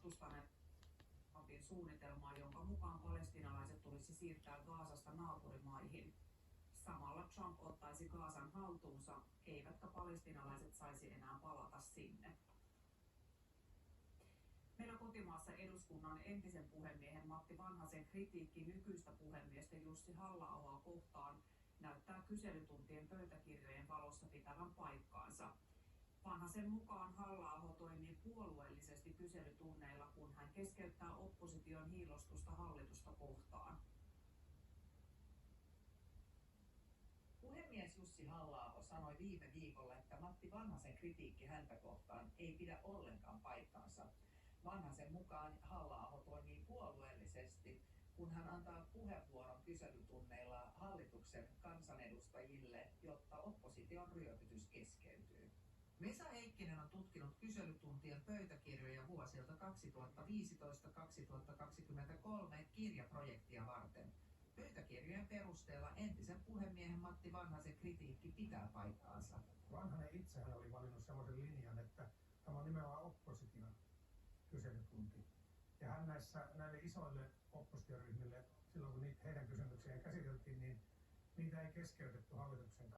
vastustaneet Trumpin suunnitelmaa, jonka mukaan palestiinalaiset tulisi siirtää Gazasta naapurimaihin. Samalla Trump ottaisi Gazan haltuunsa, eivätkä palestiinalaiset saisi enää palata sinne. Meillä kotimaassa eduskunnan entisen puhemiehen Matti Vanhasen kritiikki nykyistä puhemiestä Jussi Halla-ahoa kohtaan näyttää kyselytuntien pöytäkirjojen valossa pitävän paikkaansa. Vanhasen mukaan Halla-aho toimii puolueellisesti kyselytunneilla, kun hän keskeyttää opposition hiillostusta hallitusta kohtaan. Puhemies Jussi Halla-aho sanoi viime viikolla, että Matti Vanhasen kritiikki häntä kohtaan ei pidä ollenkaan paikkaansa. Vanhasen mukaan Halla-aho toimii puolueellisesti, kun hän antaa puheenvuoron kyselytunneilla hallituksen kansanedustajille, jotta opposition ryöpytys keskeytyy. Vesa Heikkinen on tutkinut kyselytuntien pöytäkirjoja vuosilta 2015-2023 kirjaprojektia varten. Pöytäkirjojen perusteella entisen puhemiehen Matti Vanhasen kritiikki pitää paikkaansa. Vanhanen itsehän oli valinnut sellaisen linjan, että tämä on nimenomaan opposition kyselytunti. Ja hän näille isoille oppositioryhmille, silloin kun heidän kysymyksiään käsiteltiin, niin niitä ei keskeytetty hallituksen